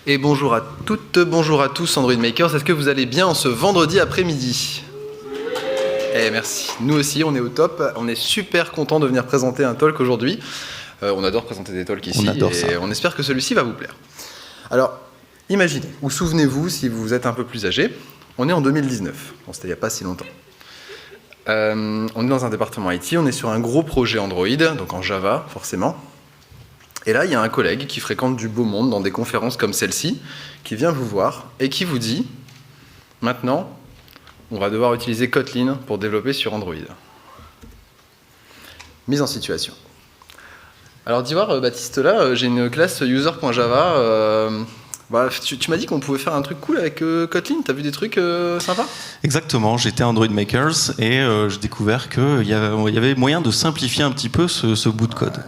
Et bonjour à toutes, bonjour à tous Android Makers, est-ce que vous allez bien en ce vendredi après-midi? Eh merci, nous aussi on est au top, on est super content de venir présenter un talk aujourd'hui. On adore présenter des talks ici et on espère que celui-ci va vous plaire. Alors, imaginez, ou souvenez-vous si vous êtes un peu plus âgé, on est en 2019, bon, c'était il n'y a pas si longtemps. On est dans un département IT, on est sur un gros projet Android, donc en Java forcément. Et là, il y a un collègue qui fréquente du beau monde dans des conférences comme celle-ci, qui vient vous voir et qui vous dit « Maintenant, on va devoir utiliser Kotlin pour développer sur Android. » Mise en situation. Alors, d'y voir, Baptiste, là, j'ai une classe user.java. Tu m'as dit qu'on pouvait faire un truc cool avec Kotlin. T'as vu des trucs sympas? Exactement, j'étais Android Makers et j'ai découvert qu'il y avait moyen de simplifier un petit peu ce bout de code.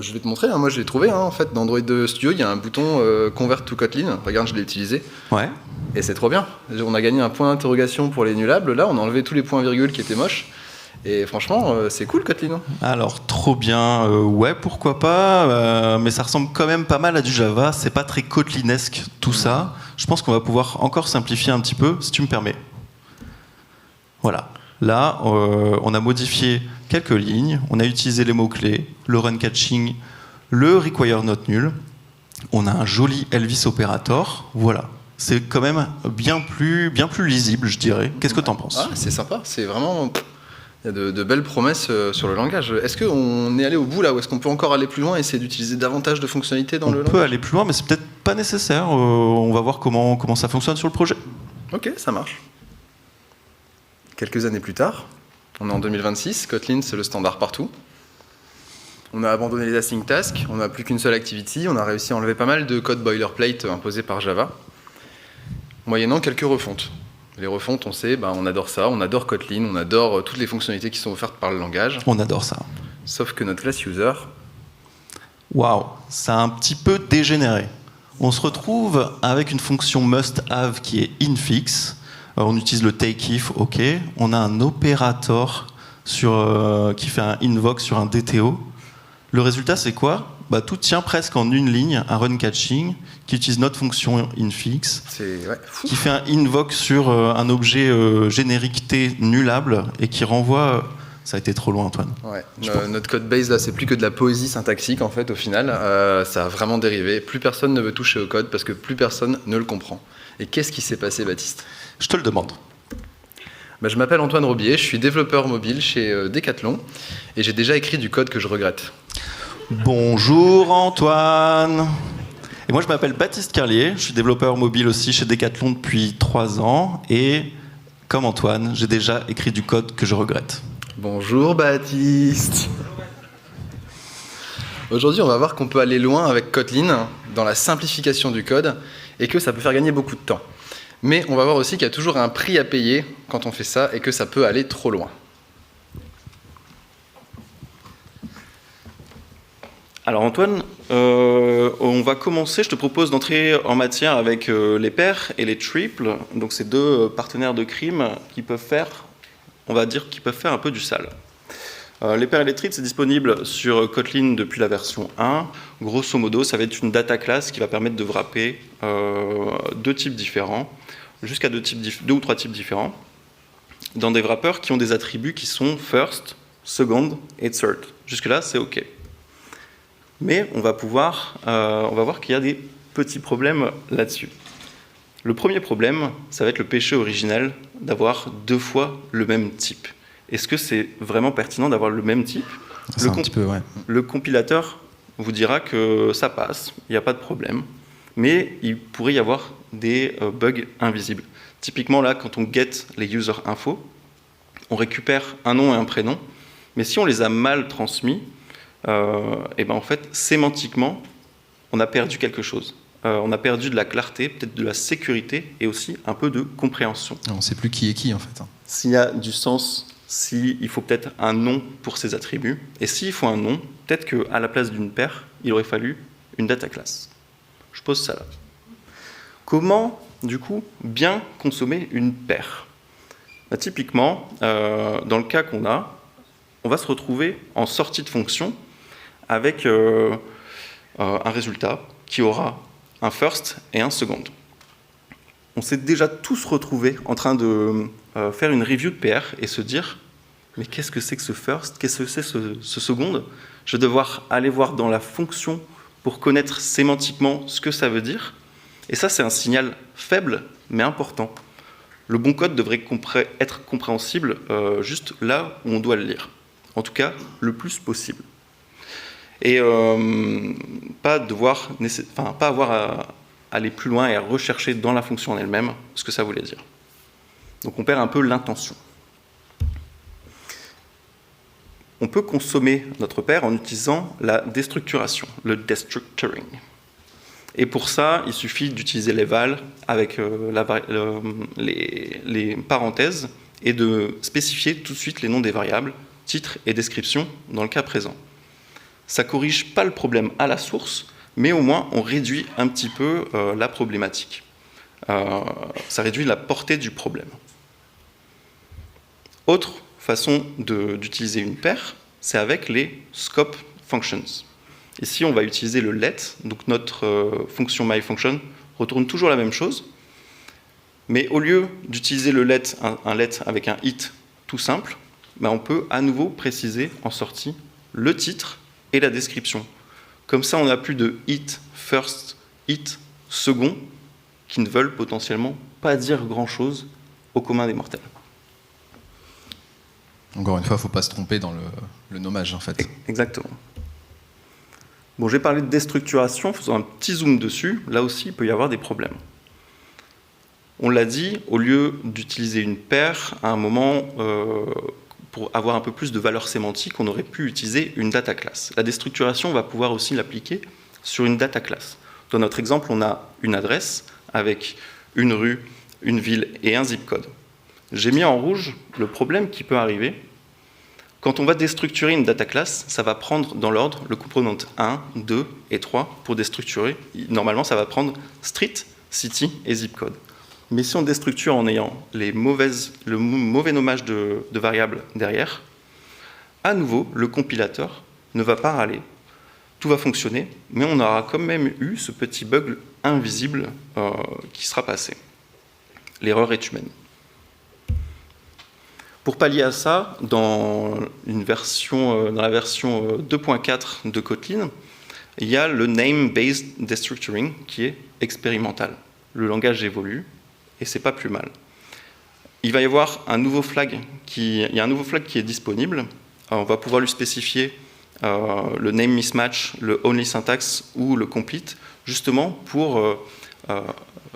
Je vais te montrer, hein. Moi je l'ai trouvé, hein, en fait, dans Android Studio, il y a un bouton Convert to Kotlin. Regarde, je l'ai utilisé. Ouais. Et c'est trop bien. On a gagné un point d'interrogation pour les nulables. Là, on a enlevé tous les points-virgules qui étaient moches. Et franchement, c'est cool Kotlin. Alors, trop bien, ouais, pourquoi pas, mais ça ressemble quand même pas mal à du Java, c'est pas très Kotlinesque tout ça. Je pense qu'on va pouvoir encore simplifier un petit peu, si tu me permets. Voilà, là, on a modifié quelques lignes, on a utilisé les mots-clés, le run catching, le require not null, on a un joli Elvis operator, voilà. C'est quand même bien plus lisible, je dirais. Qu'est-ce que t'en penses? Ah, c'est sympa, c'est vraiment... Il y a de belles promesses sur le langage. Est-ce qu'on est allé au bout là, ou est-ce qu'on peut encore aller plus loin et essayer d'utiliser davantage de fonctionnalités dans le langage? On peut aller plus loin, mais c'est peut-être pas nécessaire. On va voir comment ça fonctionne sur le projet. Ok, ça marche. Quelques années plus tard, on est en 2026, Kotlin c'est le standard partout. On a abandonné les async tasks, on n'a plus qu'une seule activity, on a réussi à enlever pas mal de code boilerplate imposé par Java, moyennant quelques refontes. Les refontes, on sait, on adore ça, on adore Kotlin, on adore toutes les fonctionnalités qui sont offertes par le langage. On adore ça. Sauf que notre classe user... Waouh, ça a un petit peu dégénéré. On se retrouve avec une fonction must-have qui est infix. On utilise le takeif, ok. On a un opérateur qui fait un invoke sur un DTO. Le résultat, c'est quoi? Tout tient presque en une ligne, un run catching, qui utilise notre fonction infix, qui fait un invoke sur un objet générique T nullable et qui renvoie... Ça a été trop loin, Antoine. Ouais. Notre code base, là, c'est plus que de la poésie syntaxique, en fait, au final. Ça a vraiment dérivé. Plus personne ne veut toucher au code parce que plus personne ne le comprend. Et qu'est-ce qui s'est passé, Baptiste? Je te le demande. Je m'appelle Antoine Robier, je suis développeur mobile chez Decathlon et j'ai déjà écrit du code que je regrette. Bonjour Antoine. Et moi je m'appelle Baptiste Carlier, je suis développeur mobile aussi chez Decathlon depuis 3 ans et comme Antoine, j'ai déjà écrit du code que je regrette. Bonjour Baptiste. Aujourd'hui on va voir qu'on peut aller loin avec Kotlin dans la simplification du code et que ça peut faire gagner beaucoup de temps. Mais on va voir aussi qu'il y a toujours un prix à payer quand on fait ça et que ça peut aller trop loin. Alors Antoine, on va commencer, je te propose d'entrer en matière avec les pairs et les triples, donc ces deux partenaires de crime qui peuvent faire, on va dire, qui peuvent faire un peu du sale. Les pairs et les triples, c'est disponible sur Kotlin depuis la version 1. Grosso modo, ça va être une data class qui va permettre de wrapper deux types différents, jusqu'à deux ou trois types différents, dans des wrappers qui ont des attributs qui sont first, second et third. Jusque-là, c'est OK. Mais on va voir qu'il y a des petits problèmes là-dessus. Le premier problème, ça va être le péché originel d'avoir 2 fois le même type. Est-ce que c'est vraiment pertinent d'avoir le même type? Un petit peu, ouais. Le compilateur vous dira que ça passe, il n'y a pas de problème, mais il pourrait y avoir des bugs invisibles. Typiquement, là, quand on get les user info, on récupère un nom et un prénom, mais si on les a mal transmis, en fait, sémantiquement, on a perdu quelque chose. On a perdu de la clarté, peut-être de la sécurité et aussi un peu de compréhension. On ne sait plus qui est qui, en fait. S'il y a du sens, s'il faut peut-être un nom pour ces attributs, et s'il faut un nom, peut-être qu'à la place d'une paire, il aurait fallu une data class. Je pose ça là. Comment, du coup, bien consommer une paire? Typiquement, dans le cas qu'on a, on va se retrouver en sortie de fonction avec un résultat qui aura un first et un second. On s'est déjà tous retrouvés en train de faire une review de PR et se dire « mais qu'est-ce que c'est que ce first? Qu'est-ce que c'est ce second ?» Je vais devoir aller voir dans la fonction pour connaître sémantiquement ce que ça veut dire. Et ça, c'est un signal faible, mais important. Le bon code devrait être compréhensible juste là où on doit le lire. En tout cas, le plus possible. Et pas avoir à aller plus loin et à rechercher dans la fonction en elle-même ce que ça voulait dire. Donc on perd un peu l'intention. On peut consommer notre pair en utilisant la déstructuration, le destructuring. Et pour ça, il suffit d'utiliser les vals avec les parenthèses et de spécifier tout de suite les noms des variables, titre et description dans le cas présent. Ça ne corrige pas le problème à la source, mais au moins on réduit un petit peu la problématique. Ça réduit la portée du problème. Autre façon d'utiliser une paire, c'est avec les scope functions. Ici, on va utiliser le let, donc notre fonction myFunction retourne toujours la même chose, mais au lieu d'utiliser le let, un let avec un it tout simple, on peut à nouveau préciser en sortie le titre et la description. Comme ça, on n'a plus de it first, it second, qui ne veulent potentiellement pas dire grand-chose au commun des mortels. Encore une fois, il ne faut pas se tromper dans le nommage, en fait. Exactement. Bon, j'ai parlé de déstructuration, faisant un petit zoom dessus. Là aussi, il peut y avoir des problèmes. On l'a dit, au lieu d'utiliser une paire, à un moment, pour avoir un peu plus de valeur sémantique, on aurait pu utiliser une data class. La déstructuration, on va pouvoir aussi l'appliquer sur une data class. Dans notre exemple, on a une adresse avec une rue, une ville et un zip code. J'ai mis en rouge le problème qui peut arriver. Quand on va déstructurer une data class, ça va prendre dans l'ordre le component 1, 2 et 3 pour déstructurer. Normalement, ça va prendre street, city et zip code. Mais si on déstructure en ayant le mauvais nommage de variables derrière, à nouveau, le compilateur ne va pas râler. Tout va fonctionner, mais on aura quand même eu ce petit bug invisible qui sera passé. L'erreur est humaine. Pour pallier à ça, dans la version 2.4 de Kotlin, il y a le Name-Based Destructuring qui est expérimental. Le langage évolue et c'est pas plus mal. Il va y avoir un nouveau flag qui est disponible. On va pouvoir lui spécifier le name mismatch, le only syntax ou le complete, justement pour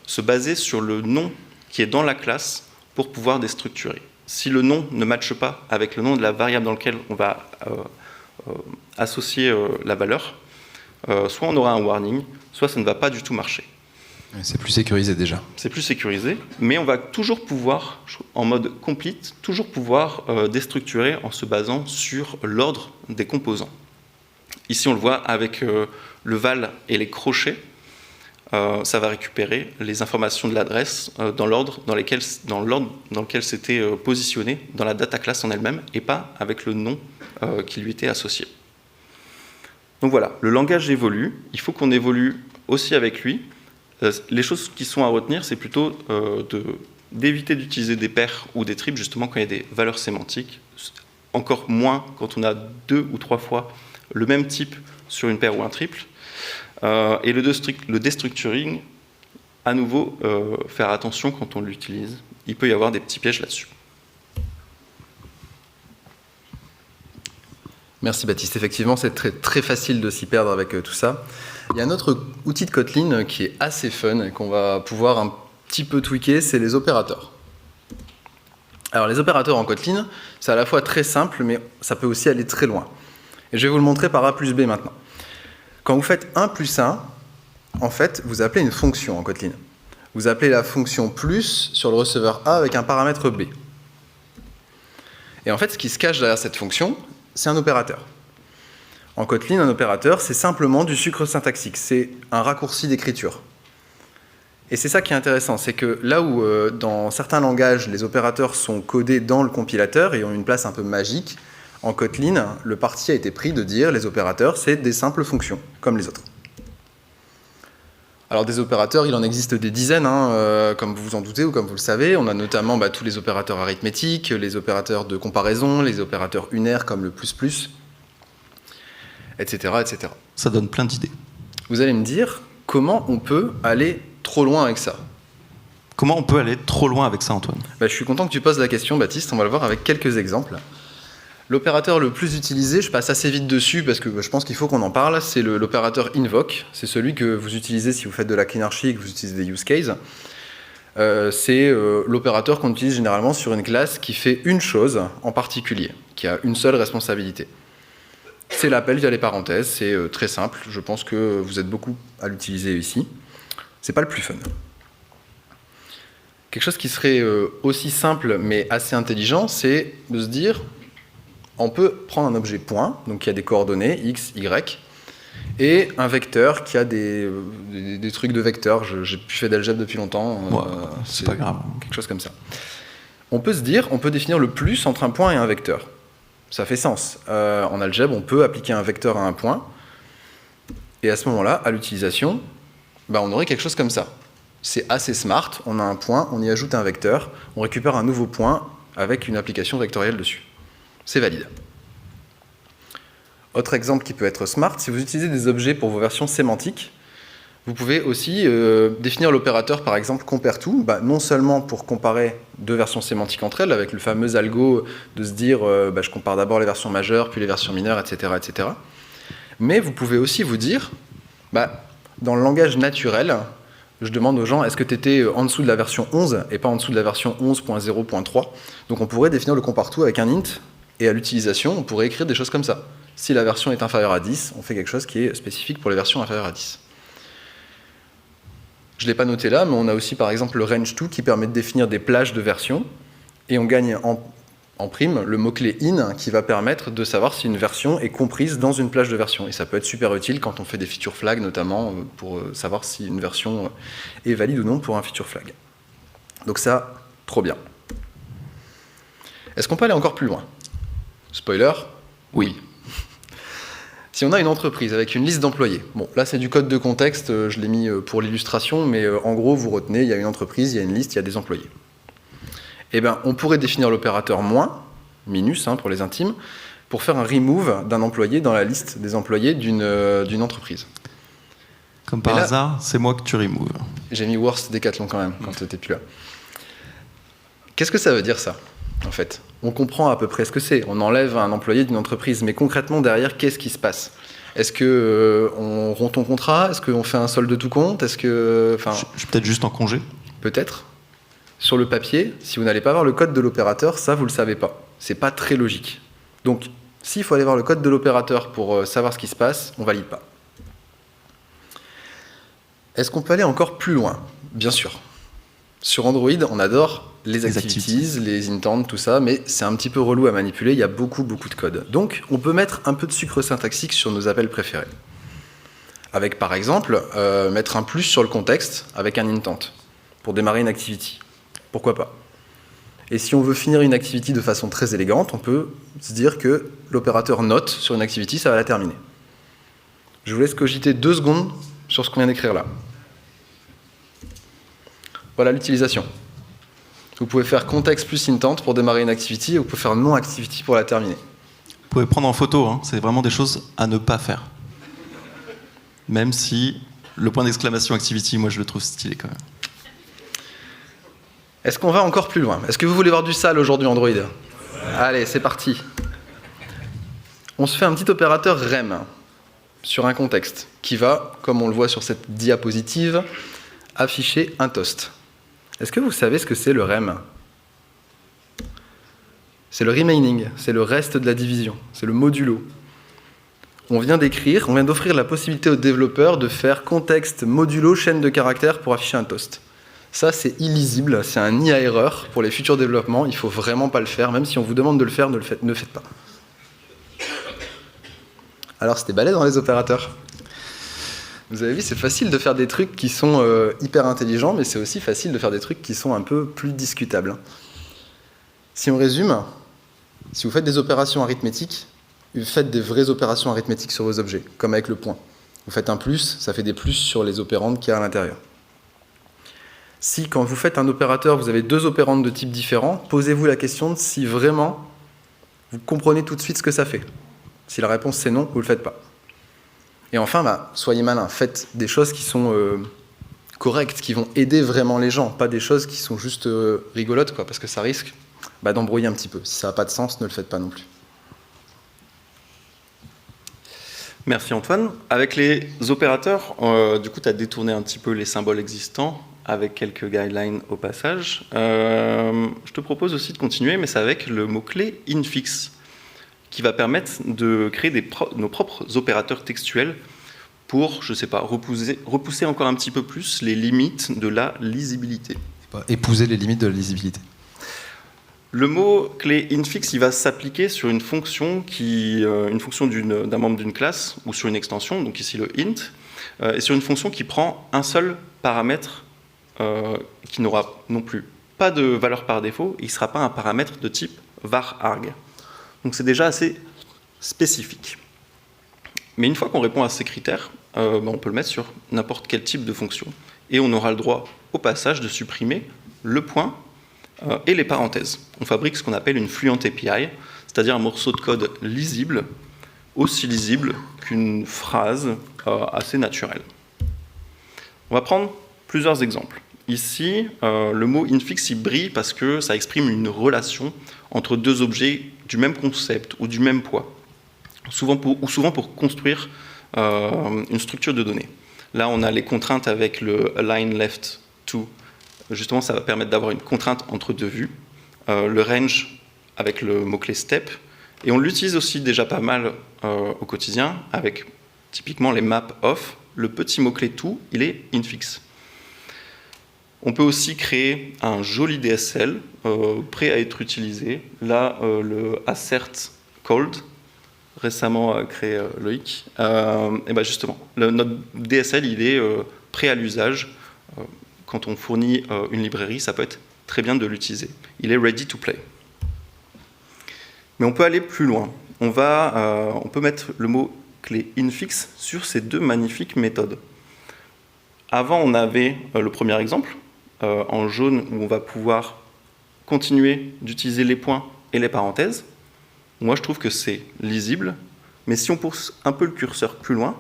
se baser sur le nom qui est dans la classe pour pouvoir déstructurer. Si le nom ne matche pas avec le nom de la variable dans laquelle on va associer la valeur, soit on aura un warning, soit ça ne va pas du tout marcher. C'est plus sécurisé déjà. C'est plus sécurisé, mais on va toujours pouvoir, en mode complete, toujours pouvoir déstructurer en se basant sur l'ordre des composants. Ici, on le voit avec le val et les crochets. Ça va récupérer les informations de l'adresse dans l'ordre dans lequel c'était positionné dans la data class en elle-même et pas avec le nom qui lui était associé. Donc voilà, le langage évolue, il faut qu'on évolue aussi avec lui. Les choses qui sont à retenir, c'est plutôt d'éviter d'utiliser des pairs ou des triples justement quand il y a des valeurs sémantiques, encore moins quand on a 2 ou 3 fois le même type sur une paire ou un triple. Et le destructuring, à nouveau, faire attention quand on l'utilise. Il peut y avoir des petits pièges là-dessus. Merci Baptiste. Effectivement, c'est très, très facile de s'y perdre avec tout ça. Il y a un autre outil de Kotlin qui est assez fun et qu'on va pouvoir un petit peu tweaker, c'est les opérateurs. Alors les opérateurs en Kotlin, c'est à la fois très simple, mais ça peut aussi aller très loin. Et je vais vous le montrer par A plus B maintenant. Quand vous faites 1 plus 1, en fait, vous appelez une fonction en Kotlin. Vous appelez la fonction plus sur le receveur A avec un paramètre B. Et en fait, ce qui se cache derrière cette fonction, c'est un opérateur. En Kotlin, un opérateur, c'est simplement du sucre syntaxique. C'est un raccourci d'écriture. Et c'est ça qui est intéressant, c'est que là où dans certains langages, les opérateurs sont codés dans le compilateur et ont une place un peu magique, en Kotlin, le parti a été pris de dire les opérateurs, c'est des simples fonctions, comme les autres. Alors des opérateurs, il en existe des dizaines, hein, comme vous vous en doutez ou comme vous le savez. On a notamment tous les opérateurs arithmétiques, les opérateurs de comparaison, les opérateurs unaires comme le plus, etc., etc. Ça donne plein d'idées. Vous allez me dire, comment on peut aller trop loin avec ça? Comment on peut aller trop loin avec ça, Antoine? Je suis content que tu poses la question, Baptiste. On va le voir avec quelques exemples. L'opérateur le plus utilisé, je passe assez vite dessus parce que je pense qu'il faut qu'on en parle, c'est l'opérateur invoke. C'est celui que vous utilisez si vous faites de la cleanarchy et que vous utilisez des use cases. C'est l'opérateur qu'on utilise généralement sur une classe qui fait une chose en particulier, qui a une seule responsabilité. C'est l'appel via les parenthèses, c'est très simple. Je pense que vous êtes beaucoup à l'utiliser ici. C'est pas le plus fun. Quelque chose qui serait aussi simple mais assez intelligent, c'est de se dire... On peut prendre un objet point, donc qui a des coordonnées, x, y, et un vecteur qui a des trucs de vecteurs. J'ai plus fait d'algèbre depuis longtemps. C'est pas grave. Quelque chose comme ça. On peut se dire, on peut définir le plus entre un point et un vecteur. Ça fait sens. En algèbre, on peut appliquer un vecteur à un point, et à ce moment-là, à l'utilisation, on aurait quelque chose comme ça. C'est assez smart, on a un point, on y ajoute un vecteur, on récupère un nouveau point avec une application vectorielle dessus. C'est valide. Autre exemple qui peut être smart, si vous utilisez des objets pour vos versions sémantiques, vous pouvez aussi définir l'opérateur, par exemple, compare_to, non seulement pour comparer deux versions sémantiques entre elles, avec le fameux algo de se dire je compare d'abord les versions majeures, puis les versions mineures, etc., etc. Mais vous pouvez aussi vous dire, dans le langage naturel, je demande aux gens, est-ce que tu étais en dessous de la version 11 et pas en dessous de la version 11.0.3? Donc on pourrait définir le compare_to avec un int. Et à l'utilisation, on pourrait écrire des choses comme ça. Si la version est inférieure à 10, on fait quelque chose qui est spécifique pour les versions inférieures à 10. Je ne l'ai pas noté là, mais on a aussi par exemple le range_to qui permet de définir des plages de versions. Et on gagne en prime le mot-clé in qui va permettre de savoir si une version est comprise dans une plage de version. Et ça peut être super utile quand on fait des feature flags, notamment pour savoir si une version est valide ou non pour un feature flag. Donc ça, trop bien. Est-ce qu'on peut aller encore plus loin? Spoiler, oui. Si on a une entreprise avec une liste d'employés, bon, là c'est du code de contexte, je l'ai mis pour l'illustration, mais en gros, vous retenez, il y a une entreprise, il y a une liste, il y a des employés. On pourrait définir l'opérateur moins, minus pour les intimes, pour faire un remove d'un employé dans la liste des employés d'une entreprise. Comme par hasard, c'est moi que tu removes. J'ai mis worst Decathlon quand même, quand tu n'étais plus là. Qu'est-ce que ça veut dire ça, en fait? On comprend à peu près ce que c'est. On enlève un employé d'une entreprise, mais concrètement, derrière, qu'est-ce qui se passe? Est-ce qu'on rompt ton contrat? Est-ce qu'on fait un solde de tout compte? Est-ce que... Je suis peut-être juste en congé? Peut-être. Sur le papier, si vous n'allez pas voir le code de l'opérateur, ça, vous ne le savez pas. C'est pas très logique. Donc, s'il faut aller voir le code de l'opérateur pour savoir ce qui se passe, on ne valide pas. Est-ce qu'on peut aller encore plus loin? Bien sûr. Sur Android, on adore les activities, les intents, tout ça, mais c'est un petit peu relou à manipuler, il y a beaucoup de code. Donc, on peut mettre un peu de sucre syntaxique sur nos appels préférés. Avec, par exemple, mettre un plus sur le contexte avec un intent, pour démarrer une activity. Pourquoi pas? Et si on veut finir une activity de façon très élégante, on peut se dire que l'opérateur note sur une activity, ça va la terminer. Je vous laisse cogiter 2 secondes sur ce qu'on vient d'écrire là. Voilà l'utilisation. Vous pouvez faire context plus intent pour démarrer une activity, et vous pouvez faire non-activity pour la terminer. Vous pouvez prendre en photo, c'est vraiment des choses à ne pas faire. Même si le point d'exclamation activity, moi je le trouve stylé quand même. Est-ce qu'on va encore plus loin? Est-ce que vous voulez voir du sale aujourd'hui Android? Allez, c'est parti. On se fait un petit opérateur rem sur un contexte qui va, comme on le voit sur cette diapositive, afficher un toast. Est-ce que vous savez ce que c'est le rem? C'est le remaining, c'est le reste de la division, c'est le modulo. On vient d'offrir la possibilité aux développeurs de faire contexte modulo chaîne de caractères pour afficher un toast. Ça, c'est illisible, c'est un nid à erreur pour les futurs développements, il ne faut vraiment pas le faire, même si on vous demande de le faire, ne le faites pas. Alors, c'était balai dans les opérateurs. Vous avez vu, c'est facile de faire des trucs qui sont hyper intelligents, mais c'est aussi facile de faire des trucs qui sont un peu plus discutables. Si on résume, si vous faites des opérations arithmétiques, vous faites des vraies opérations arithmétiques sur vos objets, comme avec le point. Vous faites un plus, ça fait des plus sur les opérandes qu'il y a à l'intérieur. Si, quand vous faites un opérateur, vous avez deux opérandes de type différent, posez-vous la question de si vraiment vous comprenez tout de suite ce que ça fait. Si la réponse c'est non, vous ne le faites pas. Et enfin, soyez malin, faites des choses qui sont correctes, qui vont aider vraiment les gens, pas des choses qui sont juste rigolotes, quoi, parce que ça risque d'embrouiller un petit peu. Si ça n'a pas de sens, ne le faites pas non plus. Merci Antoine. Avec les opérateurs, du coup, tu as détourné un petit peu les symboles existants avec quelques guidelines au passage. Je te propose aussi de continuer, mais c'est avec le mot-clé infix, qui va permettre de créer nos propres opérateurs textuels pour, je ne sais pas, repousser encore un petit peu plus les limites de la lisibilité. Épouser les limites de la lisibilité. Le mot-clé infix, il va s'appliquer sur une fonction d'un membre d'une classe ou sur une extension, donc ici le int, et sur une fonction qui prend un seul paramètre qui n'aura non plus pas de valeur par défaut, il ne sera pas un paramètre de type var_arg. Donc c'est déjà assez spécifique. Mais une fois qu'on répond à ces critères, on peut le mettre sur n'importe quel type de fonction. Et on aura le droit au passage de supprimer le point et les parenthèses. On fabrique ce qu'on appelle une fluent API, c'est-à-dire un morceau de code lisible, aussi lisible qu'une phrase assez naturelle. On va prendre plusieurs exemples. Ici, le mot infix il brille parce que ça exprime une relation entre deux objets du même concept ou du même poids, souvent pour construire une structure de données. Là, on a les contraintes avec le align left to. Justement, ça va permettre d'avoir une contrainte entre deux vues. Le range avec le mot-clé step. Et on l'utilise aussi déjà pas mal au quotidien avec typiquement les maps off. Le petit mot-clé to, il est infix. On peut aussi créer un joli DSL prêt à être utilisé. Là, le assert called, récemment créé Loïc. Et justement, notre DSL, il est prêt à l'usage. Quand on fournit une librairie, ça peut être très bien de l'utiliser. Il est ready to play. Mais on peut aller plus loin. On peut mettre le mot-clé infix sur ces deux magnifiques méthodes. Avant, on avait le premier exemple, en jaune, où on va pouvoir continuer d'utiliser les points et les parenthèses. Moi, je trouve que c'est lisible, mais si on pousse un peu le curseur plus loin,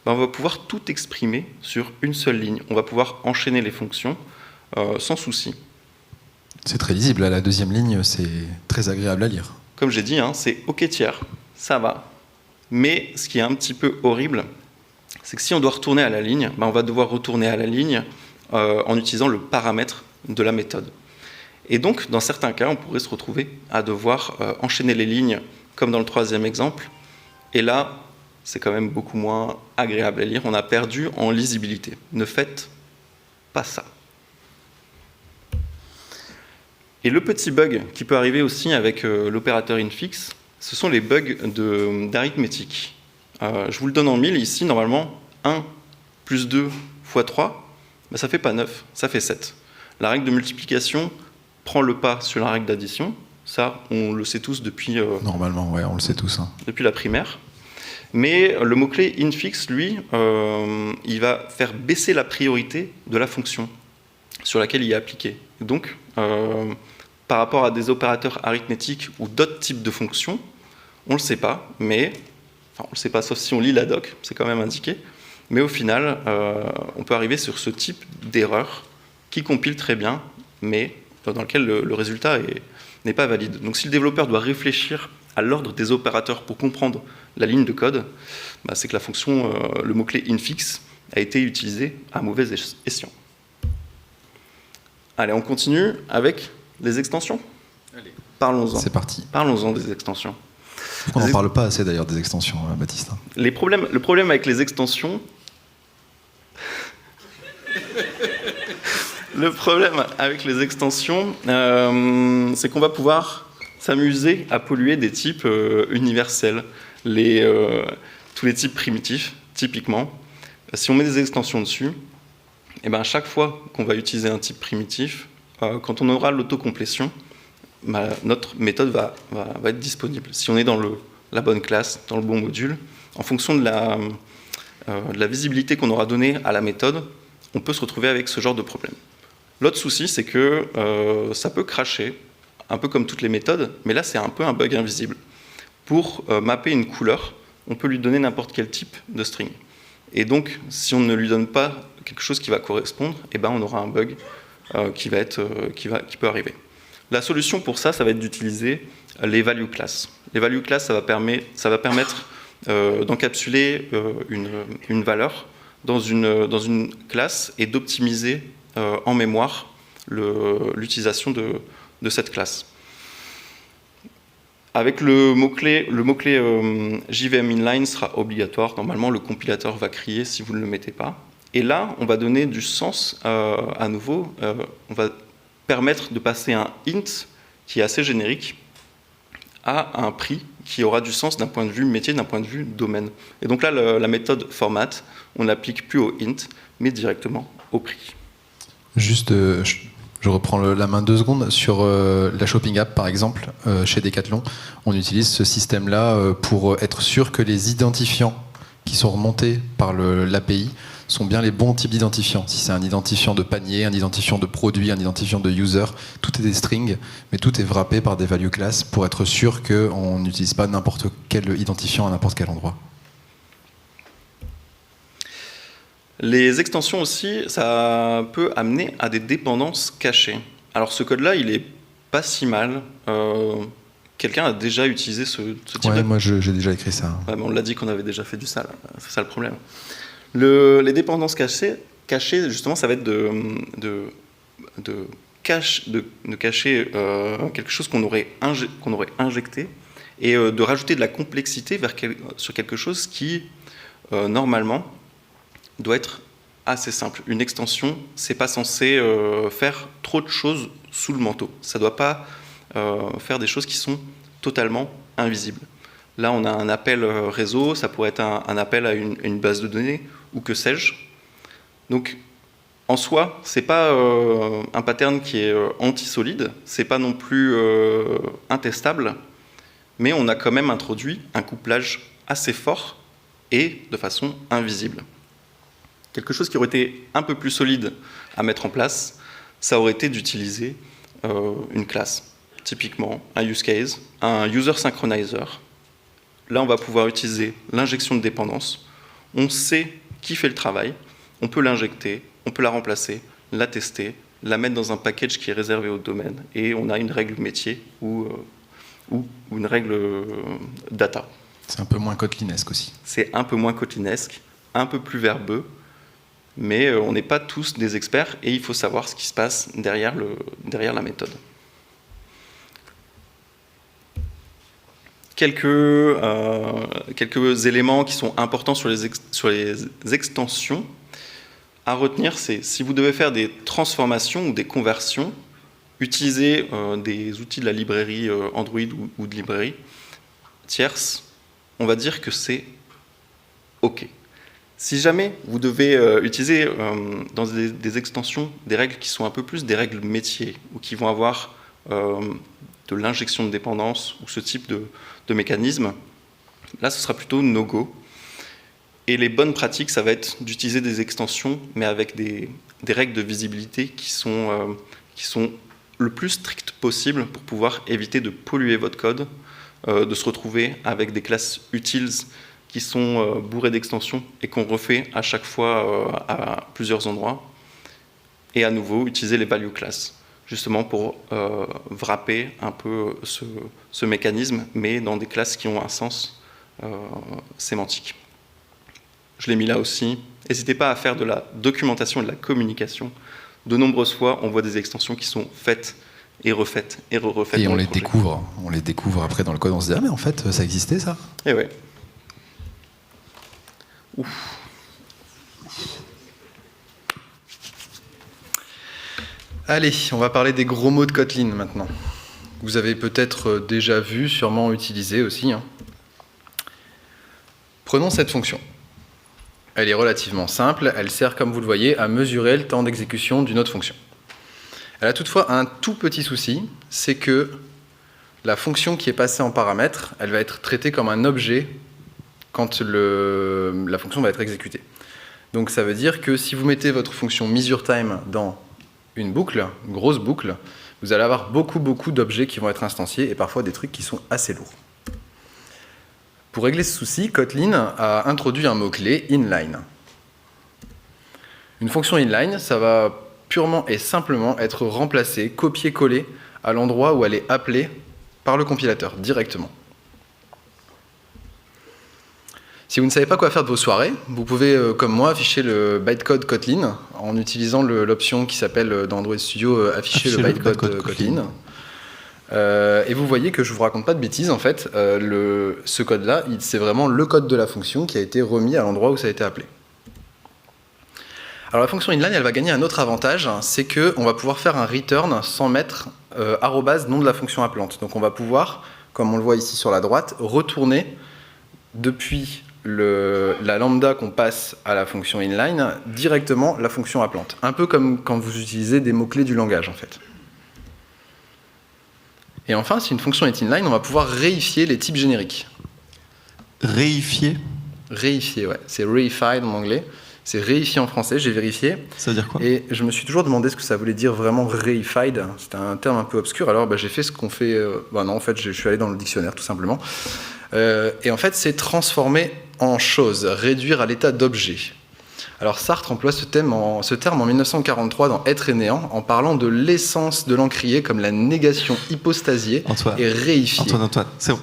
on va pouvoir tout exprimer sur une seule ligne. On va pouvoir enchaîner les fonctions sans souci. C'est très lisible, à la deuxième ligne, c'est très agréable à lire. Comme j'ai dit, c'est OK tiers, ça va. Mais ce qui est un petit peu horrible, c'est que si on doit retourner à la ligne, on va devoir retourner à la ligne en utilisant le paramètre de la méthode. Et donc, dans certains cas, on pourrait se retrouver à devoir enchaîner les lignes, comme dans le troisième exemple. Et là, c'est quand même beaucoup moins agréable à lire. On a perdu en lisibilité. Ne faites pas ça. Et le petit bug qui peut arriver aussi avec l'opérateur infix, ce sont les bugs d'arithmétique. Je vous le donne en 1000. Ici, normalement, 1 plus 2 fois 3, ça ne fait pas 9, ça fait 7. La règle de multiplication prend le pas sur la règle d'addition. Ça, on le sait tous depuis... Normalement, ouais, on le sait tous. Depuis la primaire. Mais le mot-clé infix, lui, il va faire baisser la priorité de la fonction sur laquelle il est appliqué. Donc, par rapport à des opérateurs arithmétiques ou d'autres types de fonctions, on ne le sait pas, mais... Enfin, on ne le sait pas, sauf si on lit la doc, c'est quand même indiqué. Mais au final, on peut arriver sur ce type d'erreur qui compile très bien, mais dans lequel le résultat n'est pas valide. Donc si le développeur doit réfléchir à l'ordre des opérateurs pour comprendre la ligne de code, c'est que la fonction, le mot-clé infix, a été utilisé à mauvais escient. Allez, on continue avec les extensions. Parlons-en. C'est parti. Parlons-en des extensions. On n'en parle pas assez d'ailleurs des extensions, Baptiste. Le problème avec les extensions... Le problème avec les extensions, c'est qu'on va pouvoir s'amuser à polluer des types universels, tous les types primitifs, typiquement. Si on met des extensions dessus, à chaque fois qu'on va utiliser un type primitif, quand on aura l'autocomplétion, notre méthode va être disponible. Si on est dans la bonne classe, dans le bon module, en fonction de de la visibilité qu'on aura donnée à la méthode, on peut se retrouver avec ce genre de problème. L'autre souci, c'est que ça peut crasher, un peu comme toutes les méthodes, mais là, c'est un peu un bug invisible. Pour mapper une couleur, on peut lui donner n'importe quel type de string. Et donc, si on ne lui donne pas quelque chose qui va correspondre, eh ben, on aura un bug qui peut arriver. La solution pour ça, ça va être d'utiliser les value classes. Les value classes, ça va permettre d'encapsuler une valeur dans une classe et d'optimiser en mémoire l'utilisation de cette classe. Avec le mot-clé JVM inline sera obligatoire. Normalement, le compilateur va crier si vous ne le mettez pas. Et là, on va donner du sens à nouveau. On va permettre de passer un int qui est assez générique à un prix qui aura du sens d'un point de vue métier, d'un point de vue domaine. Et donc là, la méthode format, on n'applique plus au int, mais directement au prix. Juste, je reprends la main 2 secondes. Sur la shopping app, par exemple, chez Decathlon, on utilise ce système-là pour être sûr que les identifiants qui sont remontés par l'API sont bien les bons types d'identifiants. Si c'est un identifiant de panier, un identifiant de produit, un identifiant de user, tout est des strings, mais tout est wrappé par des value classes pour être sûr qu'on n'utilise pas n'importe quel identifiant à n'importe quel endroit. Les extensions aussi, ça peut amener à des dépendances cachées. Alors ce code-là, il est pas si mal. Quelqu'un a déjà utilisé ce type de... Moi j'ai déjà écrit ça. Ouais, mais on l'a dit qu'on avait déjà fait du ça, là. C'est ça le problème. Les dépendances cachées, justement, ça va être de cacher quelque chose qu'on aurait injecté et de rajouter de la complexité sur quelque chose qui, normalement, doit être assez simple. Une extension, c'est pas censé faire trop de choses sous le manteau. Ça doit pas faire des choses qui sont totalement invisibles. Là, on a un appel réseau, ça pourrait être un appel à une base de données, ou que sais-je. Donc, en soi, c'est pas un pattern qui est anti-solide, c'est pas non plus intestable, mais on a quand même introduit un couplage assez fort et de façon invisible. Quelque chose qui aurait été un peu plus solide à mettre en place, ça aurait été d'utiliser une classe. Typiquement, un use case, un user synchronizer. Là, on va pouvoir utiliser l'injection de dépendance. On sait qui fait le travail, on peut l'injecter, on peut la remplacer, la tester, la mettre dans un package qui est réservé au domaine, et on a une règle métier ou une règle data. C'est un peu moins Kotlinesque aussi. C'est un peu moins Kotlinesque, un peu plus verbeux, mais on n'est pas tous des experts, et il faut savoir ce qui se passe derrière la méthode. Quelques éléments qui sont importants sur les extensions à retenir, c'est si vous devez faire des transformations ou des conversions, utilisez des outils de la librairie Android ou de librairie tierce, on va dire que c'est OK. Si jamais vous devez utiliser dans des extensions des règles qui sont un peu plus des règles métiers ou qui vont avoir de l'injection de dépendance ou ce type de mécanisme, là ce sera plutôt no-go. Et les bonnes pratiques, ça va être d'utiliser des extensions, mais avec des règles de visibilité qui sont le plus strictes possible pour pouvoir éviter de polluer votre code, de se retrouver avec des classes utils qui sont bourrées d'extensions et qu'on refait à chaque fois à plusieurs endroits. Et à nouveau, utiliser les value classes, justement pour wrapper un peu ce mécanisme, mais dans des classes qui ont un sens sémantique. Je l'ai mis là aussi. N'hésitez pas à faire de la documentation et de la communication. De nombreuses fois, on voit des extensions qui sont faites et refaites et refaites. Et on les découvre après dans le code. On se dit, ah mais en fait, ça existait ça. Et ouais. Ouf. Allez, on va parler des gros mots de Kotlin maintenant. Vous avez peut-être déjà vu, sûrement utilisé aussi. Prenons cette fonction. Elle est relativement simple, elle sert, comme vous le voyez, à mesurer le temps d'exécution d'une autre fonction. Elle a toutefois un tout petit souci, c'est que la fonction qui est passée en paramètre, elle va être traitée comme un objet quand la fonction va être exécutée. Donc ça veut dire que si vous mettez votre fonction measureTime dans une boucle, une grosse boucle, vous allez avoir beaucoup d'objets qui vont être instanciés et parfois des trucs qui sont assez lourds. Pour régler ce souci, Kotlin a introduit un mot-clé inline. Une fonction inline, ça va purement et simplement être remplacé, copié-collé à l'endroit où elle est appelée par le compilateur directement. Si vous ne savez pas quoi faire de vos soirées, vous pouvez, comme moi, afficher le bytecode Kotlin en utilisant l'option qui s'appelle dans Android Studio afficher le bytecode Kotlin. Et vous voyez que je ne vous raconte pas de bêtises, en fait, ce code-là, c'est vraiment le code de la fonction qui a été remis à l'endroit où ça a été appelé. Alors la fonction inline, elle va gagner un autre avantage, c'est qu'on va pouvoir faire un return sans mettre arrobase nom de la fonction appelante. Donc on va pouvoir, comme on le voit ici sur la droite, retourner depuis la lambda qu'on passe à la fonction inline directement la fonction appelante. Un peu comme quand vous utilisez des mots-clés du langage, en fait. Et enfin, si une fonction est inline, on va pouvoir réifier les types génériques. Réifier ? Réifier, ouais. C'est reified en anglais. C'est réifié en français, j'ai vérifié. Ça veut dire quoi ? Et je me suis toujours demandé ce que ça voulait dire vraiment reified. C'était un terme un peu obscur. Alors j'ai fait ce qu'on fait... non, en fait, je suis allé dans le dictionnaire, tout simplement. Et en fait, c'est transformer en chose, réduire à l'état d'objet. Alors Sartre emploie ce terme en 1943 dans Être et néant, en parlant de l'essence de l'encrier comme la négation hypostasiée et réifiée. Antoine, c'est bon.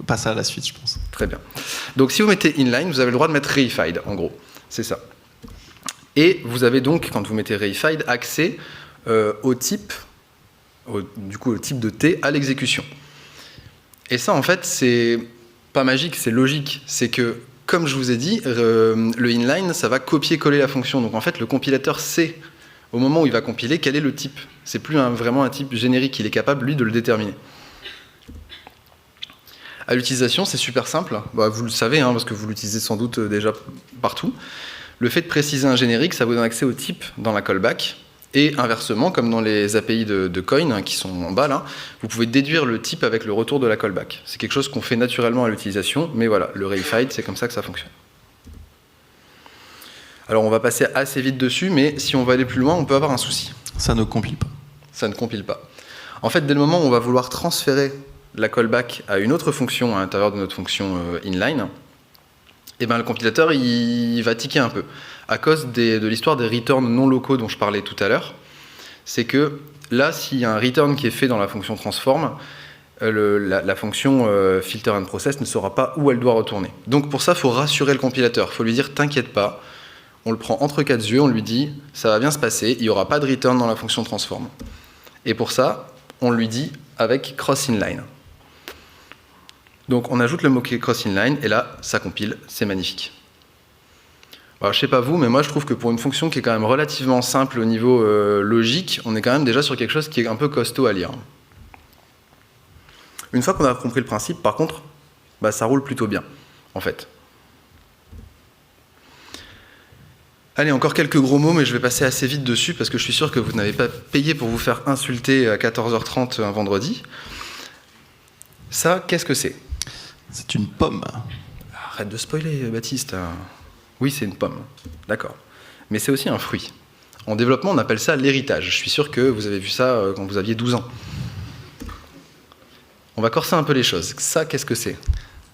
Passe à la suite, je pense. Très bien. Donc si vous mettez inline, vous avez le droit de mettre reified, en gros. C'est ça. Et vous avez donc, quand vous mettez reified, accès au type de T à l'exécution. Et ça, en fait, c'est pas magique, c'est logique. C'est que, comme je vous ai dit, le inline, ça va copier-coller la fonction. Donc, en fait, le compilateur sait, au moment où il va compiler, quel est le type. C'est plus vraiment un type générique. Il est capable, lui, de le déterminer. À l'utilisation, c'est super simple. Vous le savez, parce que vous l'utilisez sans doute déjà partout. Le fait de préciser un générique, ça vous donne accès au type dans la callback. Et inversement, comme dans les API de Coin, qui sont en bas, là, vous pouvez déduire le type avec le retour de la callback. C'est quelque chose qu'on fait naturellement à l'utilisation, mais voilà, le reified, c'est comme ça que ça fonctionne. Alors on va passer assez vite dessus, mais si on va aller plus loin, on peut avoir un souci. Ça ne compile pas. Ça ne compile pas. En fait, dès le moment où on va vouloir transférer la callback à une autre fonction à l'intérieur de notre fonction inline, et le compilateur il va tiquer un peu. À cause de l'histoire des returns non locaux dont je parlais tout à l'heure, c'est que là, s'il y a un return qui est fait dans la fonction transform, la fonction filter and process ne saura pas où elle doit retourner. Donc pour ça, il faut rassurer le compilateur. Il faut lui dire, t'inquiète pas, on le prend entre quatre yeux, on lui dit, ça va bien se passer, il n'y aura pas de return dans la fonction transform. Et pour ça, on lui dit avec cross inline. Donc on ajoute le mot-clé cross inline, et là, ça compile, c'est magnifique. Alors, je sais pas vous, mais moi je trouve que pour une fonction qui est quand même relativement simple au niveau logique, on est quand même déjà sur quelque chose qui est un peu costaud à lire. Une fois qu'on a compris le principe, par contre, ça roule plutôt bien, en fait. Allez, encore quelques gros mots, mais je vais passer assez vite dessus, parce que je suis sûr que vous n'avez pas payé pour vous faire insulter à 14h30 un vendredi. Ça, qu'est-ce que c'est ? C'est une pomme. Arrête de spoiler, Baptiste. Oui, c'est une pomme, d'accord. Mais c'est aussi un fruit. En développement, on appelle ça l'héritage. Je suis sûr que vous avez vu ça quand vous aviez 12 ans. On va corser un peu les choses. Ça, qu'est-ce que c'est ?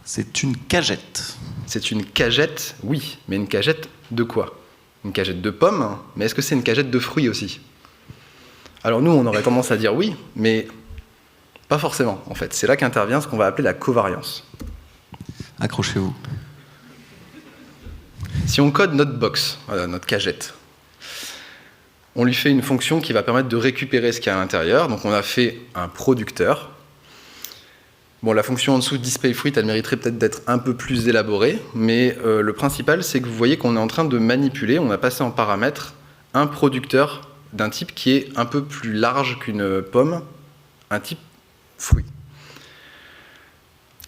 C'est une cagette. C'est une cagette, oui. Mais une cagette de quoi ? Une cagette de pommes, mais est-ce que c'est une cagette de fruits aussi ? Alors nous, on aurait tendance à dire oui, mais pas forcément, en fait. C'est là qu'intervient ce qu'on va appeler la covariance. Accrochez-vous. Si on code notre box, notre cagette, on lui fait une fonction qui va permettre de récupérer ce qu'il y a à l'intérieur. Donc on a fait un producteur. Bon, la fonction en dessous, displayFruit, elle mériterait peut-être d'être un peu plus élaborée, mais le principal, c'est que vous voyez qu'on est en train de manipuler, on a passé en paramètre un producteur d'un type qui est un peu plus large qu'une pomme, un type fruit.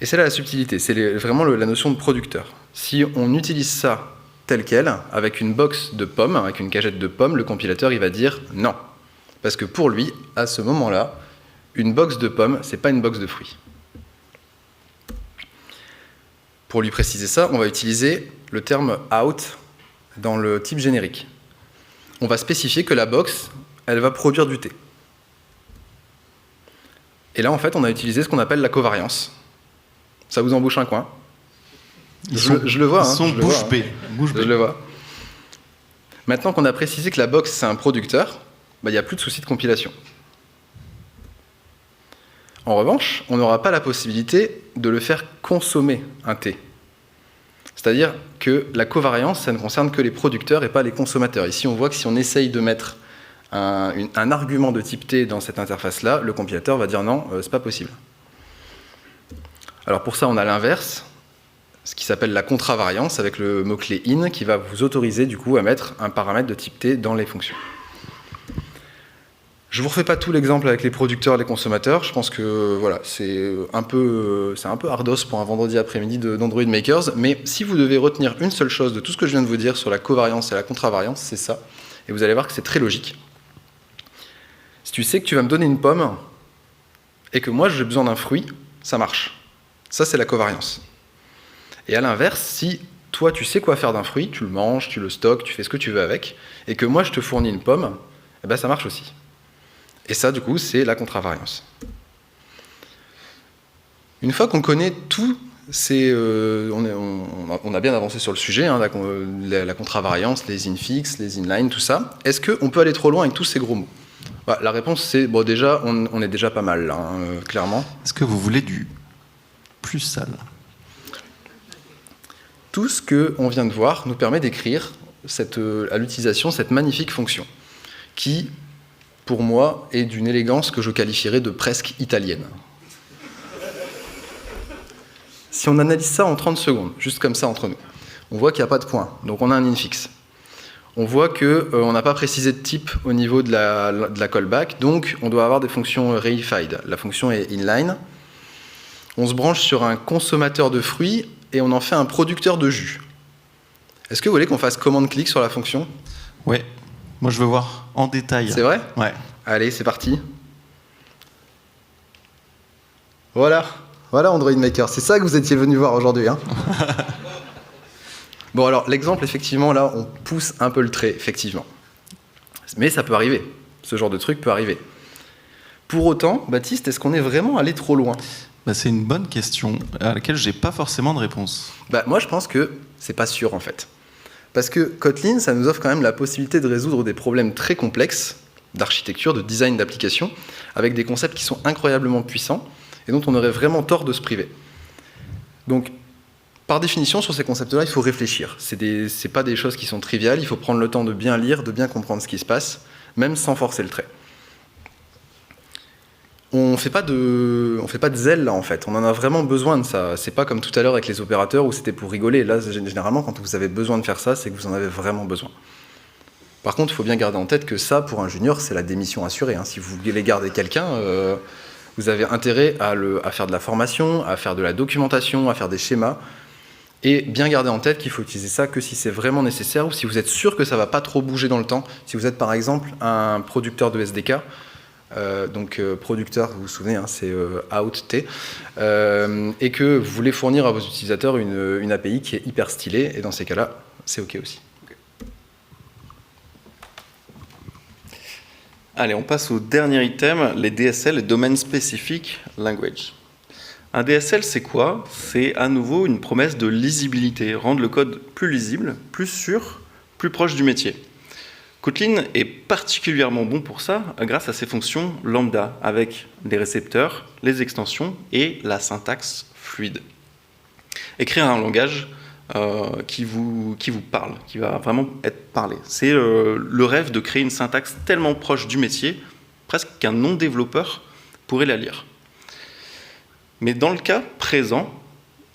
Et c'est là la subtilité, c'est vraiment la notion de producteur. Si on utilise ça tel quel, avec une box de pommes, avec une cagette de pommes, le compilateur il va dire non. Parce que pour lui, à ce moment-là, une box de pommes, c'est pas une box de fruits. Pour lui préciser ça, on va utiliser le terme out dans le type générique. On va spécifier que la box, elle va produire du T. Et là, en fait, on a utilisé ce qu'on appelle la covariance. Ça vous embouche un coin. Je le vois. Ils sont bouche bée. Je le vois. Maintenant qu'on a précisé que la box, c'est un producteur, il n'y a plus de souci de compilation. En revanche, on n'aura pas la possibilité de le faire consommer un T. C'est-à-dire que la covariance, ça ne concerne que les producteurs et pas les consommateurs. Ici, on voit que si on essaye de mettre un argument de type T dans cette interface-là, le compilateur va dire non, c'est pas possible. Alors pour ça, on a l'inverse, ce qui s'appelle la contravariance avec le mot-clé in qui va vous autoriser du coup à mettre un paramètre de type T dans les fonctions. Je ne vous refais pas tout l'exemple avec les producteurs et les consommateurs. Je pense que voilà, c'est un peu ardos pour un vendredi après-midi d'Android Makers. Mais si vous devez retenir une seule chose de tout ce que je viens de vous dire sur la covariance et la contravariance, c'est ça. Et vous allez voir que c'est très logique. Si tu sais que tu vas me donner une pomme et que moi j'ai besoin d'un fruit, ça marche. Ça, c'est la covariance. Et à l'inverse, si toi tu sais quoi faire d'un fruit, tu le manges, tu le stockes, tu fais ce que tu veux avec, et que moi je te fournis une pomme, eh ben, ça marche aussi. Et ça, du coup, c'est la contravariance. Une fois qu'on connaît tout, on a bien avancé sur le sujet, hein, la contravariance, les infix, les inline, tout ça. Est-ce qu'on peut aller trop loin avec tous ces gros mots ? La réponse, c'est, bon, déjà, on est déjà pas mal, là, hein, clairement. Est-ce que vous voulez du plus sale ? Tout ce qu'on vient de voir nous permet d'écrire à l'utilisation cette magnifique fonction, qui, pour moi, est d'une élégance que je qualifierais de presque italienne. Si on analyse ça en 30 secondes, juste comme ça entre nous, on voit qu'il n'y a pas de point, donc on a un infix. On voit qu'on n'a pas précisé de type au niveau de la callback, donc on doit avoir des fonctions reified. La fonction est inline. On se branche sur un consommateur de fruits et on en fait un producteur de jus. Est-ce que vous voulez qu'on fasse commande-clic sur la fonction ? Ouais. Moi, je veux voir en détail. C'est vrai ? Ouais. Allez, c'est parti. Voilà Android Maker. C'est ça que vous étiez venu voir aujourd'hui, hein. Bon, alors, l'exemple, effectivement, là, on pousse un peu le trait, effectivement. Mais ça peut arriver. Ce genre de truc peut arriver. Pour autant, Baptiste, est-ce qu'on est vraiment allé trop loin ? C'est une bonne question à laquelle j'ai pas forcément de réponse. Moi, je pense que c'est pas sûr, en fait. Parce que Kotlin, ça nous offre quand même la possibilité de résoudre des problèmes très complexes d'architecture, de design d'application, avec des concepts qui sont incroyablement puissants et dont on aurait vraiment tort de se priver. Donc, par définition, sur ces concepts-là, il faut réfléchir. C'est pas des choses qui sont triviales, il faut prendre le temps de bien lire, de bien comprendre ce qui se passe, même sans forcer le trait. On fait pas de zèle, là, en fait. On en a vraiment besoin de ça. C'est pas comme tout à l'heure avec les opérateurs où c'était pour rigoler. Là, généralement, quand vous avez besoin de faire ça, c'est que vous en avez vraiment besoin. Par contre, il faut bien garder en tête que ça, pour un junior, c'est la démission assurée, hein. Si vous voulez garder quelqu'un, vous avez intérêt à faire de la formation, à faire de la documentation, à faire des schémas, et bien garder en tête qu'il faut utiliser ça que si c'est vraiment nécessaire ou si vous êtes sûr que ça ne va pas trop bouger dans le temps. Si vous êtes par exemple un producteur de SDK, producteur, vous vous souvenez, hein, c'est out T, et que vous voulez fournir à vos utilisateurs une API qui est hyper stylée, et dans ces cas-là, c'est OK aussi. Allez, on passe au dernier item, les DSL, les Domain Specific Language. Un DSL, c'est quoi ? C'est à nouveau une promesse de lisibilité, rendre le code plus lisible, plus sûr, plus proche du métier. Kotlin est particulièrement bon pour ça grâce à ses fonctions lambda, avec les récepteurs, les extensions et la syntaxe fluide. Écrire un langage qui vous parle, qui va vraiment être parlé. C'est le rêve de créer une syntaxe tellement proche du métier, presque qu'un non-développeur pourrait la lire. Mais dans le cas présent,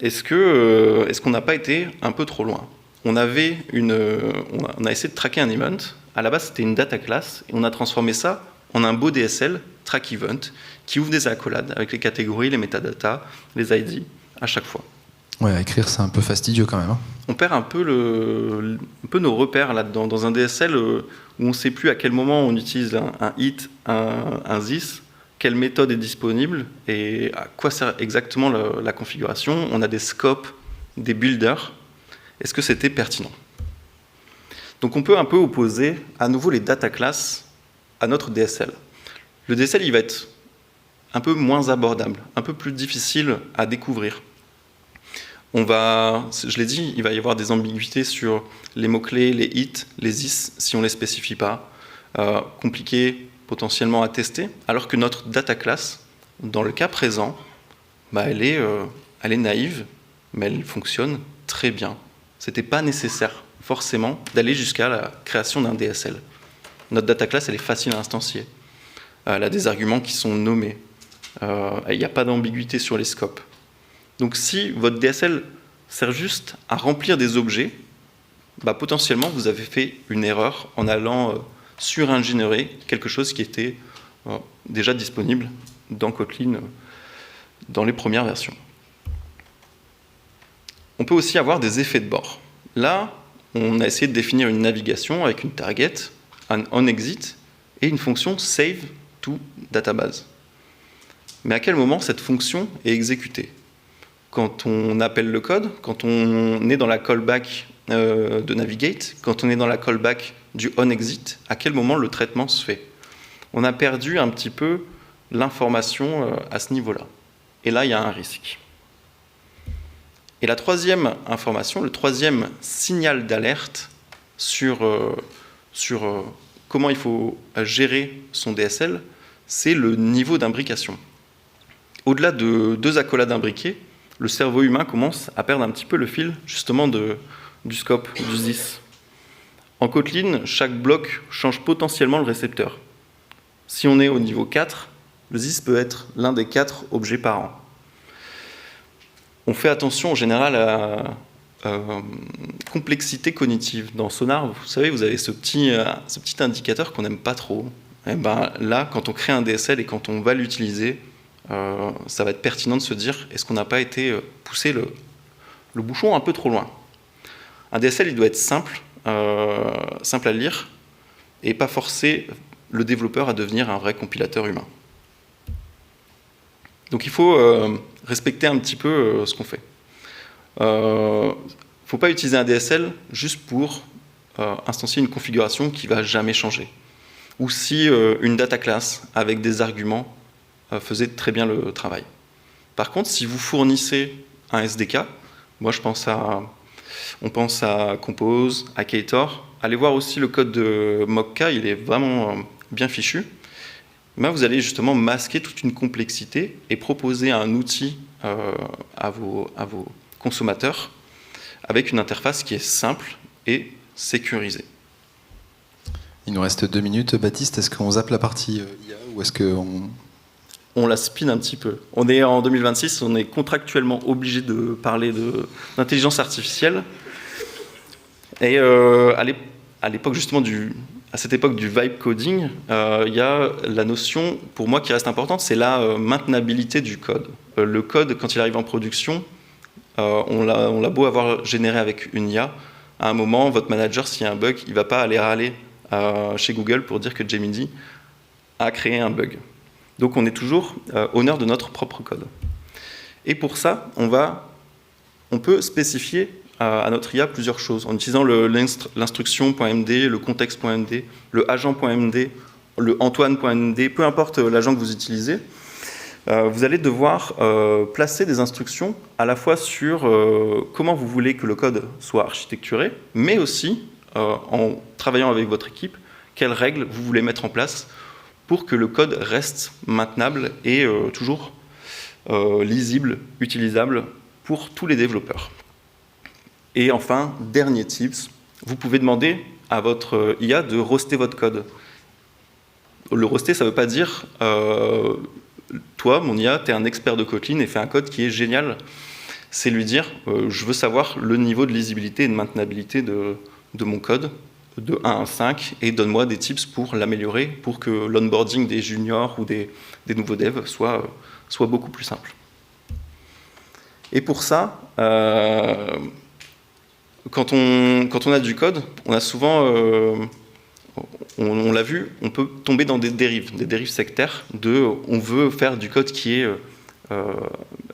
est-ce qu'on n'a pas été un peu trop loin ? On a essayé de traquer un event. À la base, c'était une data class, et on a transformé ça en un beau DSL, track event, qui ouvre des accolades avec les catégories, les metadata, les ID, à chaque fois. Ouais, à écrire, c'est un peu fastidieux quand même, hein. On perd un peu nos repères là-dedans. Dans un DSL où on ne sait plus à quel moment on utilise un hit, un this, quelle méthode est disponible et à quoi sert exactement la configuration. On a des scopes des builders, est-ce que c'était pertinent? Donc on peut un peu opposer à nouveau les data classes à notre DSL. Le DSL, il va être un peu moins abordable, un peu plus difficile à découvrir. Je l'ai dit, il va y avoir des ambiguïtés sur les mots-clés, les hits, les is, si on ne les spécifie pas. Compliqué potentiellement à tester, alors que notre data class, dans le cas présent, elle est naïve, mais elle fonctionne très bien. Ce n'était pas nécessaire, forcément, d'aller jusqu'à la création d'un DSL. Notre data class, elle est facile à instancier. Elle a des arguments qui sont nommés. Il n'y a pas d'ambiguïté sur les scopes. Donc si votre DSL sert juste à remplir des objets, potentiellement vous avez fait une erreur en allant sur-ingénierer quelque chose qui était déjà disponible dans Kotlin dans les premières versions. On peut aussi avoir des effets de bord. Là, on a essayé de définir une navigation avec une target, un onExit et une fonction save to database. Mais à quel moment cette fonction est exécutée? Quand on appelle le code, quand on est dans la callback de Navigate, quand on est dans la callback du onExit, à quel moment le traitement se fait? On a perdu un petit peu l'information à ce niveau-là. Et là, il y a un risque. Et la troisième information, le troisième signal d'alerte sur comment il faut gérer son DSL, c'est le niveau d'imbrication. Au-delà de 2 accolades imbriquées, le cerveau humain commence à perdre un petit peu le fil justement du scope, du ZIS. En Kotlin, chaque bloc change potentiellement le récepteur. Si on est au niveau 4, le ZIS peut être l'un des 4 objets parents. On fait attention en général à complexité cognitive. Dans Sonar, vous savez, vous avez ce petit indicateur qu'on n'aime pas trop. Et là, quand on crée un DSL et quand on va l'utiliser, ça va être pertinent de se dire, est-ce qu'on n'a pas été poussé le bouchon un peu trop loin? Un DSL, il doit être simple à lire, et pas forcer le développeur à devenir un vrai compilateur humain. Donc il faut respecter un petit peu ce qu'on fait. Il ne faut pas utiliser un DSL juste pour instancier une configuration qui ne va jamais changer. Ou si une data class avec des arguments faisait très bien le travail. Par contre, si vous fournissez un SDK, moi on pense à Compose, à Ktor, allez voir aussi le code de Mocha, il est vraiment bien fichu. Vous allez justement masquer toute une complexité et proposer un outil à vos consommateurs avec une interface qui est simple et sécurisée. Il nous reste 2 minutes. Baptiste, est-ce qu'on zappe la partie IA ou est-ce qu'on... On la spin un petit peu. On est en 2026, on est contractuellement obligé de parler d'intelligence artificielle. Et à l'époque justement à cette époque du vibe coding, il y a la notion, pour moi, qui reste importante, c'est la maintenabilité du code. Le code, quand il arrive en production, on l'a beau avoir généré avec une IA, à un moment, votre manager, s'il y a un bug, il ne va pas aller râler chez Google pour dire que Gemini a créé un bug. Donc on est toujours honneur de notre propre code. Et pour ça, on peut spécifier à notre IA plusieurs choses, en utilisant l'instruction.md, le contexte.md, le agent.md, le Antoine.md, peu importe l'agent que vous utilisez, vous allez devoir placer des instructions à la fois sur comment vous voulez que le code soit architecturé, mais aussi, en travaillant avec votre équipe, quelles règles vous voulez mettre en place pour que le code reste maintenable et toujours lisible, utilisable pour tous les développeurs. Et enfin, dernier tips, vous pouvez demander à votre IA de roaster votre code. Le roaster, ça ne veut pas dire toi, mon IA, tu es un expert de Kotlin et fais un code qui est génial. C'est lui dire, je veux savoir le niveau de lisibilité et de maintenabilité de mon code, de 1 à 5, et donne-moi des tips pour l'améliorer, pour que l'onboarding des juniors ou des nouveaux devs soit beaucoup plus simple. Et pour ça, quand on a du code, on a souvent, on l'a vu, on peut tomber dans des dérives sectaires on veut faire du code qui est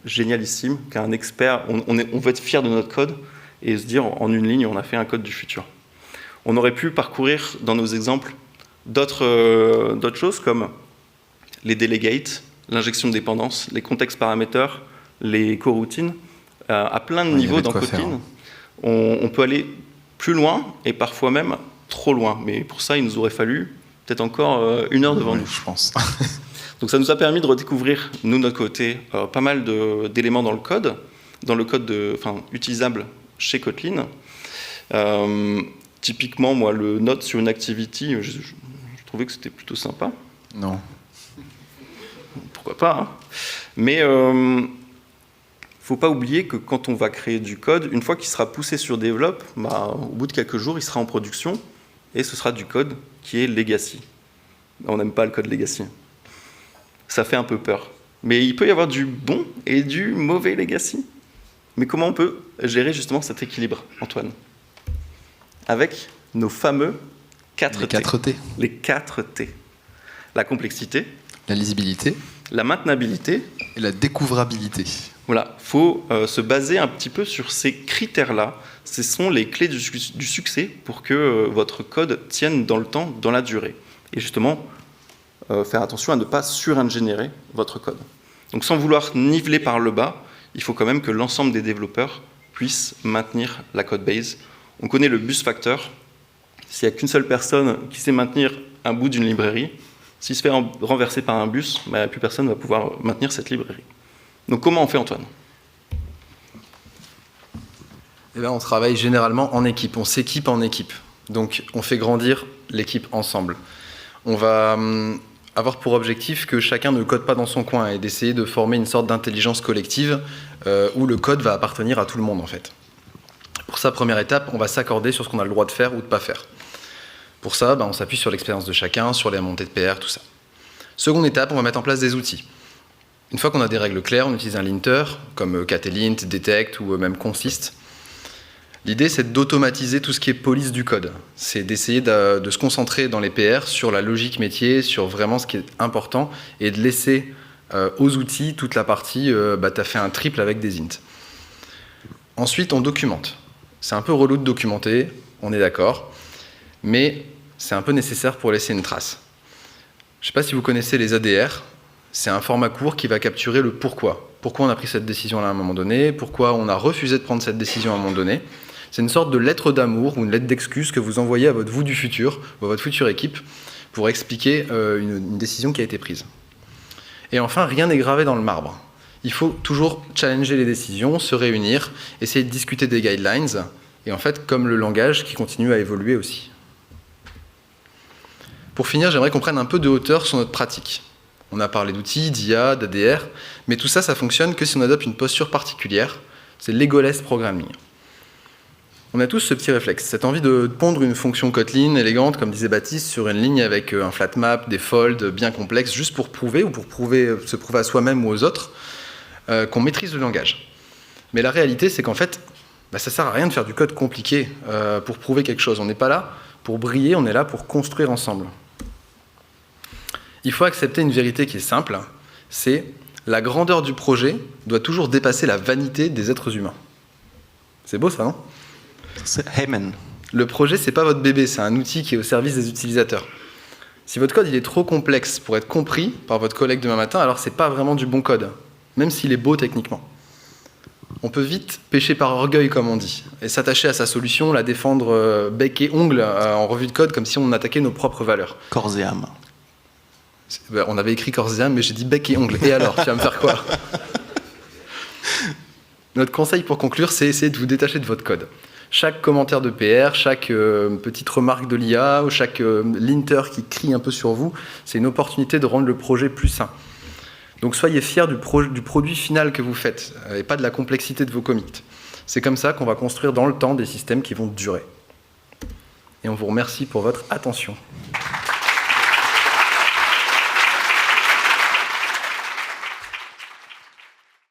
génialissime qu'un expert, on veut être fier de notre code et se dire en une ligne, on a fait un code du futur. On aurait pu parcourir dans nos exemples d'autres choses comme les delegates, l'injection de dépendance, les contextes paraméteurs, les coroutines, à plein de niveaux dans Kotlin. On peut aller plus loin et parfois même trop loin. Mais pour ça, il nous aurait fallu peut-être encore 1 heure devant nous. Je pense. Donc ça nous a permis de redécouvrir, nous, de notre côté, pas mal d'éléments dans le code utilisable chez Kotlin. Typiquement, moi, le note sur une activity, je trouvais que c'était plutôt sympa. Non. Pourquoi pas, hein. Mais faut pas oublier que quand on va créer du code, une fois qu'il sera poussé sur develop, au bout de quelques jours, il sera en production et ce sera du code qui est legacy. On n'aime pas le code legacy. Ça fait un peu peur. Mais il peut y avoir du bon et du mauvais legacy. Mais comment on peut gérer justement cet équilibre, Antoine? Avec nos fameux 4 Les 4 T. Les 4 T. La complexité, La lisibilité la maintenabilité. et la découvrabilité. Voilà, il faut se baser un petit peu sur ces critères-là. Ce sont les clés du succès pour que votre code tienne dans le temps, dans la durée. Et justement, faire attention à ne pas suringénierer votre code. Donc sans vouloir niveler par le bas, il faut quand même que l'ensemble des développeurs puissent maintenir la code base. On connaît le bus factor. S'il n'y a qu'une seule personne qui sait maintenir un bout d'une librairie, s'il se fait renverser par un bus, plus personne ne va pouvoir maintenir cette librairie. Donc comment on fait, Antoine? On travaille généralement en équipe, on s'équipe en équipe. Donc on fait grandir l'équipe ensemble. On va avoir pour objectif que chacun ne code pas dans son coin et d'essayer de former une sorte d'intelligence collective où le code va appartenir à tout le monde en fait. Pour ça, première étape, on va s'accorder sur ce qu'on a le droit de faire ou de ne pas faire. Pour ça, on s'appuie sur l'expérience de chacun, sur les montées de PR, tout ça. Seconde étape, on va mettre en place des outils. Une fois qu'on a des règles claires, on utilise un linter, comme Katelint, Detect ou même Consist. L'idée, c'est d'automatiser tout ce qui est police du code. C'est d'essayer de se concentrer dans les PR sur la logique métier, sur vraiment ce qui est important, et de laisser aux outils toute la partie, tu as fait un triple avec des int. Ensuite, on documente. C'est un peu relou de documenter, on est d'accord, mais c'est un peu nécessaire pour laisser une trace. Je ne sais pas si vous connaissez les ADR, c'est un format court qui va capturer le pourquoi. Pourquoi on a pris cette décision-là à un moment donné, pourquoi on a refusé de prendre cette décision à un moment donné. C'est une sorte de lettre d'amour ou une lettre d'excuse que vous envoyez à votre vous du futur, ou à votre future équipe, pour expliquer une décision qui a été prise. Et enfin, rien n'est gravé dans le marbre. Il faut toujours challenger les décisions, se réunir, essayer de discuter des guidelines, et en fait, comme le langage qui continue à évoluer aussi. Pour finir, j'aimerais qu'on prenne un peu de hauteur sur notre pratique. On a parlé d'outils, d'IA, d'ADR, mais tout ça, ça fonctionne que si on adopte une posture particulière, c'est l'egoless programming. On a tous ce petit réflexe, cette envie de pondre une fonction Kotlin élégante, comme disait Baptiste, sur une ligne avec un flat map, des folds bien complexes, juste pour prouver, ou pour se prouver à soi-même ou aux autres, qu'on maîtrise le langage. Mais la réalité, c'est qu'en fait, ça ne sert à rien de faire du code compliqué pour prouver quelque chose. On n'est pas là pour briller, on est là pour construire ensemble. Il faut accepter une vérité qui est simple, c'est la grandeur du projet doit toujours dépasser la vanité des êtres humains. C'est beau ça, non? Amen. Le projet, c'est pas votre bébé, c'est un outil qui est au service des utilisateurs. Si votre code il est trop complexe pour être compris par votre collègue demain matin, alors c'est pas vraiment du bon code, même s'il est beau techniquement. On peut vite pécher par orgueil, comme on dit, et s'attacher à sa solution, la défendre bec et ongle en revue de code, comme si on attaquait nos propres valeurs. Corps et âme. On avait écrit corps et âme, mais j'ai dit bec et ongle. Et alors, tu vas me faire quoi? Notre conseil pour conclure, c'est essayer de vous détacher de votre code. Chaque commentaire de PR, chaque petite remarque de l'IA, ou chaque linter qui crie un peu sur vous, c'est une opportunité de rendre le projet plus sain. Donc soyez fiers du produit final que vous faites, et pas de la complexité de vos commits. C'est comme ça qu'on va construire dans le temps des systèmes qui vont durer. Et on vous remercie pour votre attention.